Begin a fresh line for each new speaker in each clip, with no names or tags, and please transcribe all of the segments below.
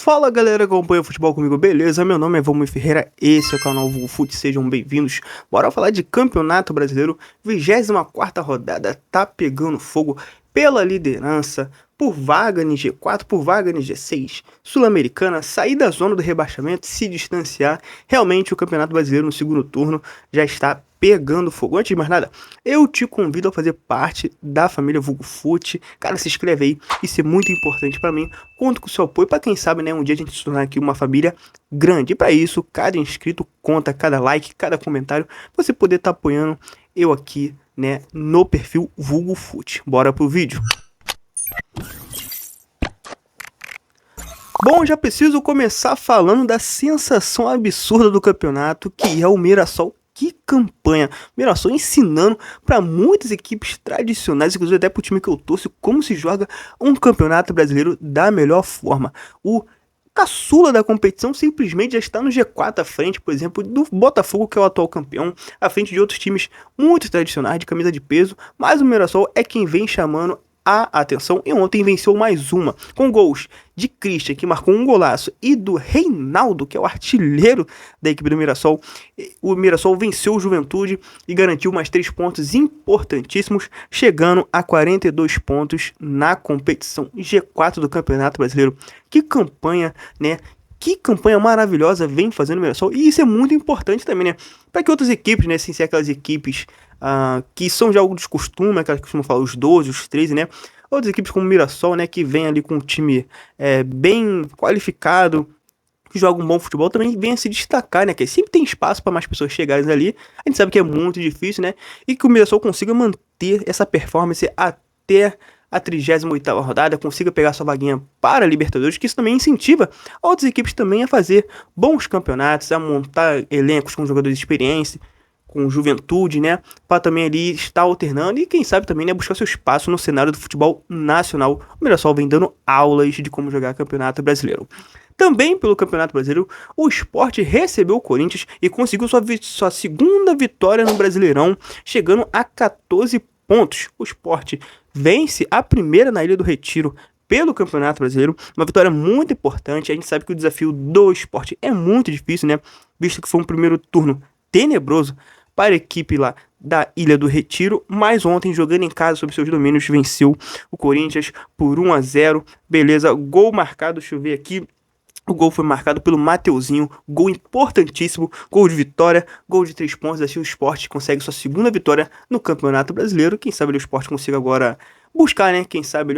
Fala galera que acompanha o futebol comigo, beleza? Meu nome é Valmir Ferreira, esse é o canal VugoFute, sejam bem-vindos. Bora falar de Campeonato Brasileiro, 24ª rodada, tá pegando fogo pela liderança, por vaga no G4, por vaga no G6, Sul-Americana, sair da zona do rebaixamento, se distanciar. Realmente o Campeonato Brasileiro no segundo turno já está pegando fogo. Antes de mais nada, eu te convido a fazer parte da família VugoFute. Cara, se inscreve aí, isso é muito importante pra mim. Conto com o seu apoio pra quem sabe, né, um dia a gente se tornar aqui uma família grande. E pra isso, cada inscrito conta, cada like, cada comentário, você poder estar apoiando eu aqui, né, no perfil VugoFute. Bora pro vídeo. Bom, já preciso começar falando da sensação absurda do campeonato, que é o Mirassol. Que campanha! Mirassol ensinando para muitas equipes tradicionais, inclusive até para o time que eu torço, como se joga um campeonato brasileiro da melhor forma. O caçula da competição simplesmente já está no G4 à frente, por exemplo, do Botafogo, que é o atual campeão, à frente de outros times muito tradicionais de camisa de peso, mas o Mirassol é quem vem chamando a atenção e ontem venceu mais uma, com gols de Christian, que marcou um golaço, e do Reinaldo, que é o artilheiro da equipe do Mirassol. O Mirassol venceu o Juventude e garantiu mais 3 pontos importantíssimos, chegando a 42 pontos na competição G4 do Campeonato Brasileiro. Que campanha, né? Que campanha maravilhosa vem fazendo o Mirassol, e isso é muito importante também, né? Para que outras equipes, né, sem ser aquelas equipes que são já algo de costume, aquelas que costumam falar os 12, os 13, né? Outras equipes como o Mirassol, né, que vem ali com um time bem qualificado, que joga um bom futebol, também vem a se destacar, né? Que sempre tem espaço para mais pessoas chegarem ali. A gente sabe que é muito difícil, né? E que o Mirassol consiga manter essa performance até a 38ª rodada, consiga pegar sua vaguinha para a Libertadores, que isso também incentiva outras equipes também a fazer bons campeonatos, a montar elencos com jogadores experientes, com juventude, né, para também ali estar alternando e quem sabe também, né, buscar seu espaço no cenário do futebol nacional. O Mirassol vem dando aulas de como jogar campeonato brasileiro. Também pelo Campeonato Brasileiro, o Sport recebeu o Corinthians e conseguiu sua segunda vitória no Brasileirão, chegando a 14 pontos. O Sport vence a primeira na Ilha do Retiro pelo Campeonato Brasileiro, uma vitória muito importante. A gente sabe que o desafio do Sport é muito difícil, né, visto que foi um primeiro turno tenebroso para a equipe lá da Ilha do Retiro, mas ontem, jogando em casa sob seus domínios, venceu o Corinthians por 1-0, beleza, gol marcado, deixa eu ver aqui, o gol foi marcado pelo Mateuzinho, gol importantíssimo, gol de vitória, gol de 3 pontos, assim o Sport consegue sua segunda vitória no Campeonato Brasileiro. Quem sabe o Sport consiga agora buscar, né, quem sabe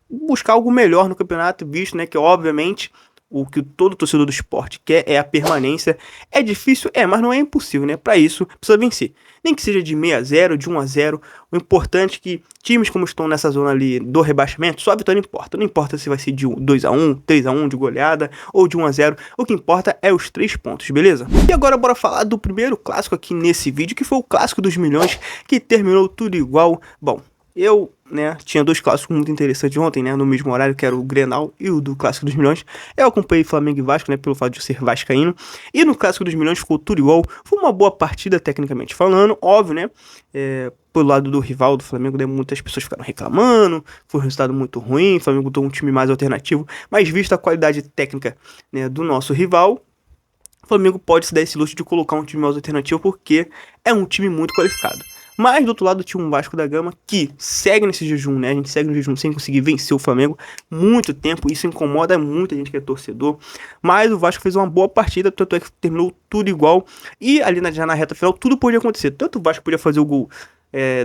buscar algo melhor no campeonato, visto, né, que obviamente o que todo torcedor do esporte quer é a permanência. É difícil? Mas não é impossível, né? Para isso, precisa vencer. Nem que seja de 6-0, de 1-0. O importante é que times como estão nessa zona ali do rebaixamento, só a vitória importa. Não importa se vai ser de 2-1, 3-1 de goleada ou de 1-0. O que importa é os 3 pontos, beleza? E agora bora falar do primeiro clássico aqui nesse vídeo, que foi o Clássico dos Milhões, que terminou tudo igual. Bom, eu, né, tinha 2 clássicos muito interessantes ontem, né, no mesmo horário, que era o Grenal e o do Clássico dos Milhões. Eu acompanhei Flamengo e Vasco, né, pelo fato de ser vascaíno. E no Clássico dos Milhões ficou tudo igual. Foi uma boa partida, tecnicamente falando, óbvio, né, pelo lado do rival do Flamengo, né, muitas pessoas ficaram reclamando, foi um resultado muito ruim, o Flamengo botou um time mais alternativo, mas visto a qualidade técnica, né, do nosso rival, o Flamengo pode se dar esse luxo de colocar um time mais alternativo, porque é um time muito qualificado. Mas do outro lado tinha um Vasco da Gama que segue nesse jejum, né? A gente segue no jejum sem conseguir vencer o Flamengo muito tempo. Isso incomoda muito a gente que é torcedor. Mas o Vasco fez uma boa partida, tanto é que terminou tudo igual. E ali já na reta final tudo podia acontecer. Tanto o Vasco podia fazer o gol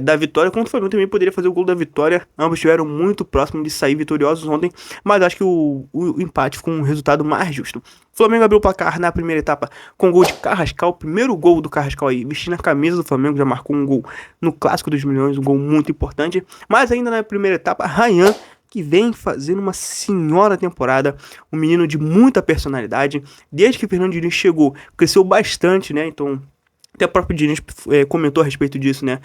da vitória, quanto o Flamengo também poderia fazer o gol da vitória. Ambos estiveram muito próximos de sair vitoriosos ontem, mas acho que o empate ficou um resultado mais justo. O Flamengo abriu o placar na primeira etapa com o gol de Carrascal, o primeiro gol do Carrascal aí, vestindo a camisa do Flamengo, já marcou um gol no Clássico dos Milhões, um gol muito importante. Mas ainda na primeira etapa, Ryan, que vem fazendo uma senhora temporada, um menino de muita personalidade, desde que o Fernando Diniz chegou, cresceu bastante, né, então até o próprio Diniz comentou a respeito disso, né?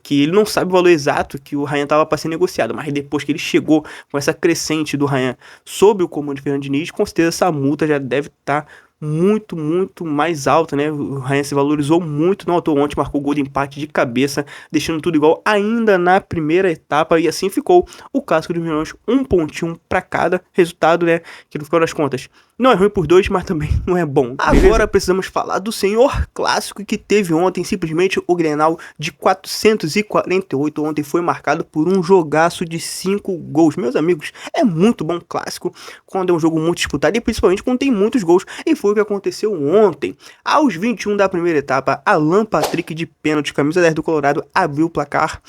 Que ele não sabe o valor exato que o Ryan estava para ser negociado, mas depois que ele chegou com essa crescente do Ryan sob o comando de Fernando Diniz, com certeza essa multa já deve estar muito mais alta, né? O Ryan se valorizou muito, não à toa ontem marcou gol de empate de cabeça, deixando tudo igual ainda na primeira etapa, e assim ficou o clássico dos Milhões, um pontinho para cada resultado, né? Que no final das contas não é ruim por dois, mas também não é bom. Beleza? Agora precisamos falar do senhor clássico que teve ontem, simplesmente o Grenal de 448. Ontem foi marcado por um jogaço de 5 gols. Meus amigos, é muito bom clássico quando é um jogo muito disputado e principalmente quando tem muitos gols. E foi o que aconteceu ontem. Aos 21 da primeira etapa, Alan Patrick de pênalti, camisa 10 do Colorado, abriu o placar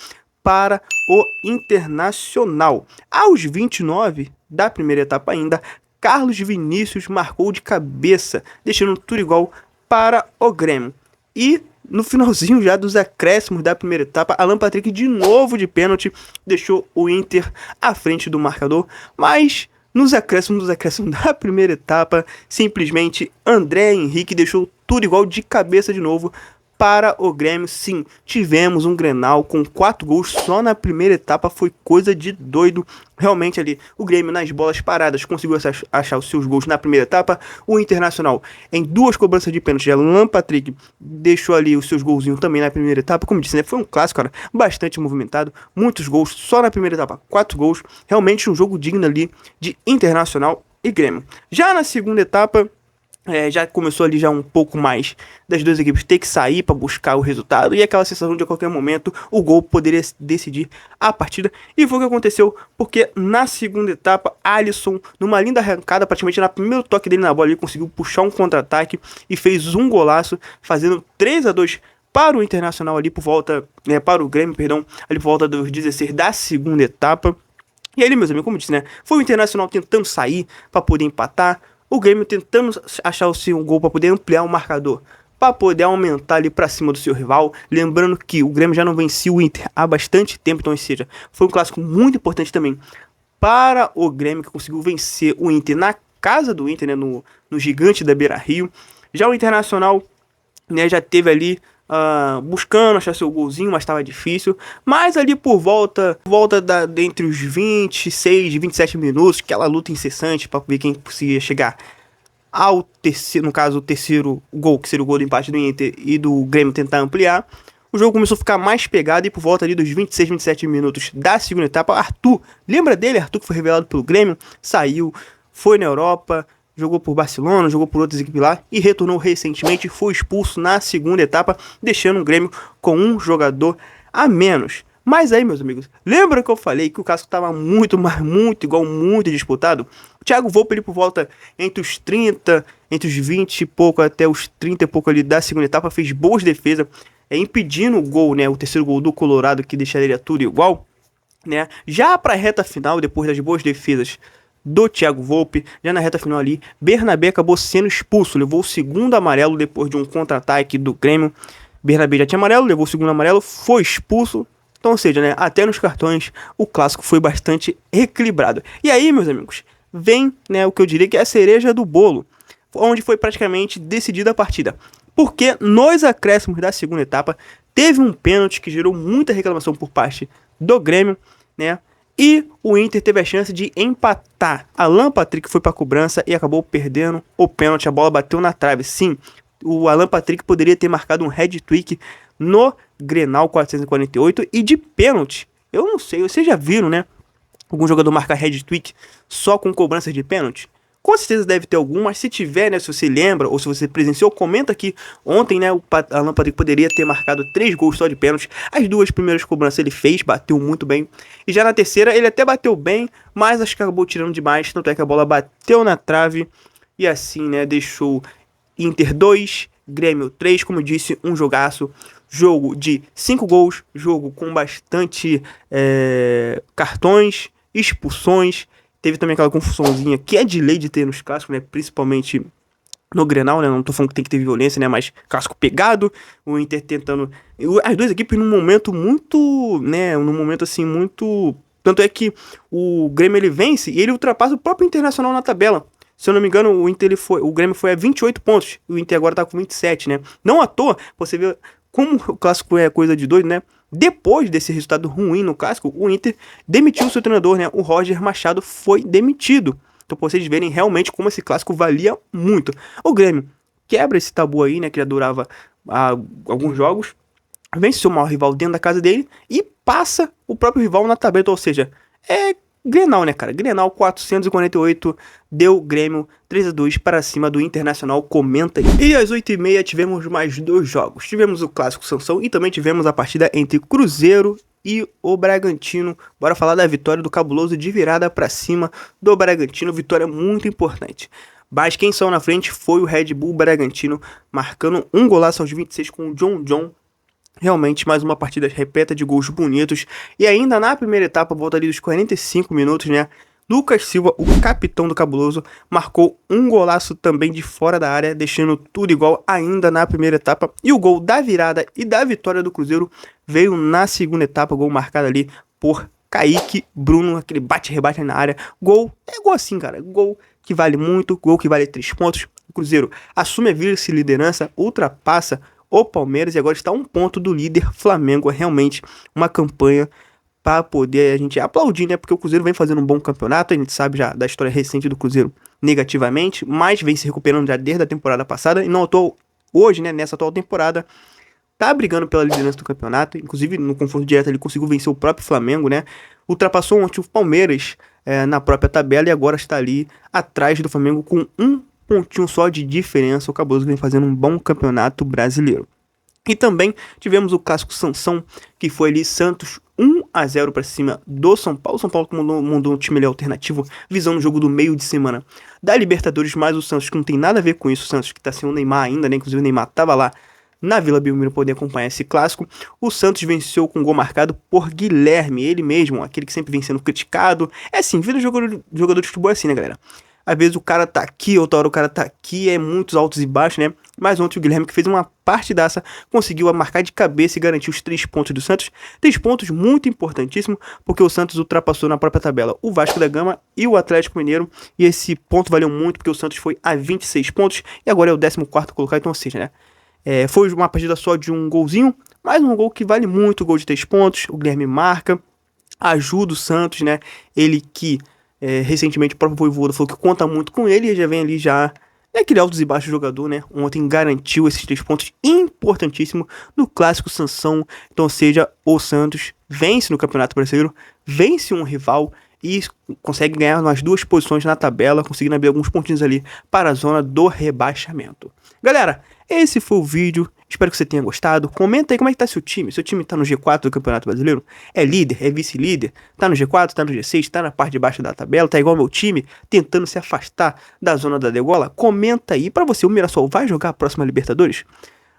para o Internacional. Aos 29 da primeira etapa ainda, Carlos Vinícius marcou de cabeça, deixando tudo igual para o Grêmio. E no finalzinho já dos acréscimos da primeira etapa, Alan Patrick de novo de pênalti deixou o Inter à frente do marcador, mas nos acréscimos da primeira etapa, simplesmente André Henrique deixou tudo igual de cabeça de novo para o Grêmio. Sim, tivemos um Grenal com 4 gols só na primeira etapa, foi coisa de doido. Realmente ali, o Grêmio nas bolas paradas conseguiu achar os seus gols na primeira etapa. O Internacional, em 2 cobranças de pênalti, Alan Patrick deixou ali os seus golzinhos também na primeira etapa. Como disse, né, foi um clássico, cara, bastante movimentado, muitos gols só na primeira etapa, 4 gols. Realmente um jogo digno ali de Internacional e Grêmio. Já na segunda etapa, já começou ali já um pouco mais das duas equipes ter que sair para buscar o resultado e aquela sensação de a qualquer momento o gol poderia decidir a partida, e foi o que aconteceu, porque na segunda etapa Alisson, numa linda arrancada, praticamente no primeiro toque dele na bola, ele conseguiu puxar um contra-ataque e fez um golaço, fazendo 3-2 para o Internacional ali por volta, para o Grêmio, perdão, ali por volta dos 16 da segunda etapa. E aí, meus amigos, como eu disse, né, foi o Internacional tentando sair para poder empatar, o Grêmio tentando achar o seu gol para poder ampliar o marcador, para poder aumentar ali para cima do seu rival. Lembrando que o Grêmio já não vencia o Inter há bastante tempo, então, ou seja, foi um clássico muito importante também para o Grêmio, que conseguiu vencer o Inter na casa do Inter, né, no gigante da Beira-Rio. Já o Internacional, né, já teve ali buscando achar seu golzinho, mas estava difícil. Mas ali por volta entre os 26 e 27 minutos, aquela luta incessante para ver quem conseguia chegar ao terceiro, no caso o terceiro gol, que seria o gol do empate do Inter, e do Grêmio tentar ampliar. O jogo começou a ficar mais pegado e por volta ali dos 26, 27 minutos da segunda etapa, Arthur, lembra dele? Arthur, que foi revelado pelo Grêmio, saiu, foi na Europa, jogou por Barcelona, jogou por outras equipes lá e retornou recentemente, foi expulso na segunda etapa, deixando o Grêmio com um jogador a menos. Mas aí, meus amigos, lembra que eu falei que o clássico estava muito disputado? O Thiago Volpe, ele por volta entre os 30, entre os 20 e pouco até os 30 e pouco ali da segunda etapa, fez boas defesas, impedindo o gol, né, o terceiro gol do Colorado, que deixaria tudo igual, né? Já para a reta final, depois das boas defesas do Thiago Volpe, já na reta final ali, Bernabé acabou sendo expulso, levou o segundo amarelo depois de um contra-ataque do Grêmio. Bernabé já tinha amarelo, levou o segundo amarelo, foi expulso. Então, ou seja, né, até nos cartões o clássico foi bastante equilibrado. E aí, meus amigos, vem, né, o que eu diria que é a cereja do bolo, onde foi praticamente decidida a partida. Porque nos acréscimos da segunda etapa teve um pênalti que gerou muita reclamação por parte do Grêmio, né? E o Inter teve a chance de empatar. Alan Patrick foi para a cobrança e acabou perdendo o pênalti. A bola bateu na trave. Sim, o Alan Patrick poderia ter marcado um hat-trick no Grenal 448 e de pênalti. Eu não sei, vocês já viram, né? Algum jogador marcar hat-trick só com cobrança de pênalti? Com certeza deve ter algum, mas se tiver, né, se você lembra ou se você presenciou, comenta aqui. Ontem, né, o Alan Patrick poderia ter marcado 3 gols só de pênalti. As 2 primeiras cobranças ele fez, bateu muito bem. E já na terceira ele até bateu bem, mas acho que acabou tirando demais. Tanto é que a bola bateu na trave e assim, né, deixou Inter 2, Grêmio 3, como eu disse, um jogaço. Jogo de 5 gols, jogo com bastante cartões, expulsões. Teve também aquela confusãozinha que é de lei de ter nos clássicos, né? Principalmente no Grenal, né? Não tô falando que tem que ter violência, né? Mas clássico pegado, o Inter tentando... As duas equipes num momento muito, né? Num momento assim muito... Tanto é que o Grêmio ele vence e ele ultrapassa o próprio Internacional na tabela. Se eu não me engano, o Grêmio foi a 28 pontos. E o Inter agora tá com 27, né? Não à toa, você vê como o clássico é coisa de doido, né? Depois desse resultado ruim no clássico, o Inter demitiu o seu treinador, né? O Roger Machado foi demitido. Então, pra vocês verem realmente como esse clássico valia muito. O Grêmio quebra esse tabu aí, né, que já durava alguns jogos, vence o maior rival dentro da casa dele e passa o próprio rival na tabela, ou seja, é Grenal, né, cara? Grenal 448 deu Grêmio 3-2 para cima do Internacional, comenta aí. E às 8h30 tivemos mais 2 jogos. Tivemos o Clássico Sansão e também tivemos a partida entre Cruzeiro e o Bragantino. Bora falar da vitória do Cabuloso de virada para cima do Bragantino, vitória muito importante. Mas quem saiu na frente foi o Red Bull Bragantino, marcando um golaço aos 26 com o John. Realmente mais uma partida repleta de gols bonitos. E ainda na primeira etapa, volta ali dos 45 minutos, né? Lucas Silva, o capitão do Cabuloso, marcou um golaço também de fora da área, deixando tudo igual ainda na primeira etapa. E o gol da virada e da vitória do Cruzeiro veio na segunda etapa, gol marcado ali por Kaique Bruno, aquele bate-rebate na área. Gol, é gol assim, cara, gol que vale muito, gol que vale 3 pontos. O Cruzeiro assume a vice-liderança, ultrapassa o Palmeiras e agora está a 1 ponto do líder Flamengo. É realmente uma campanha para poder a gente aplaudir, né? Porque o Cruzeiro vem fazendo um bom campeonato, a gente sabe já da história recente do Cruzeiro negativamente, mas vem se recuperando já desde a temporada passada e não atuou hoje, né? Nessa atual temporada, tá brigando pela liderança do campeonato, inclusive no confronto direto ele conseguiu vencer o próprio Flamengo, né? Ultrapassou ontem o Palmeiras na própria tabela e agora está ali atrás do Flamengo com um pontinho só de diferença. O Cabuloso vem fazendo um bom campeonato brasileiro. E também tivemos o clássico Sansão, que foi ali Santos 1-0 para cima do São Paulo. São Paulo mandou um time ali alternativo, visando o jogo do meio de semana da Libertadores, mas o Santos que não tem nada a ver com isso, o Santos que tá sem o Neymar ainda, né? Inclusive o Neymar tava lá na Vila Belmiro poder acompanhar esse clássico. O Santos venceu com gol marcado por Guilherme, ele mesmo, aquele que sempre vem sendo criticado. É assim, vida de jogador de futebol é assim, né, galera? Às vezes o cara tá aqui, outra hora o cara tá aqui, é muitos altos e baixos, né? Mas ontem o Guilherme, que fez uma partidaça, conseguiu marcar de cabeça e garantir os 3 pontos do Santos. 3 pontos muito importantíssimo, porque o Santos ultrapassou na própria tabela o Vasco da Gama e o Atlético Mineiro. E esse ponto valeu muito, porque o Santos foi a 26 pontos e agora é o 14º colocado, então ou seja, né? Foi uma partida só de um golzinho, mas um gol que vale muito, gol de 3 pontos. O Guilherme marca, ajuda o Santos, né? Ele que recentemente o próprio Voivoda falou que conta muito com ele e já vem ali já aquele altos e baixos jogador, né? Ontem garantiu esses 3 pontos importantíssimos no clássico Sansão. Então, ou seja, o Santos vence no Campeonato Brasileiro, vence um rival e consegue ganhar nas 2 posições na tabela, conseguindo abrir alguns pontinhos ali para a zona do rebaixamento. Galera, esse foi o vídeo. Espero que você tenha gostado. Comenta aí como é que tá seu time. Seu time tá no G4 do Campeonato Brasileiro? É líder? É vice-líder? Tá no G4? Tá no G6? Tá na parte de baixo da tabela? Tá igual ao meu time? Tentando se afastar da zona da degola? Comenta aí. Pra você, o Mirassol vai jogar a próxima Libertadores?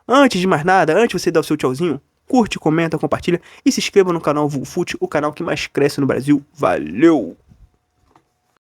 Antes de mais nada, antes de você dar o seu tchauzinho, curte, comenta, compartilha e se inscreva no canal VulFut, o canal que mais cresce no Brasil. Valeu!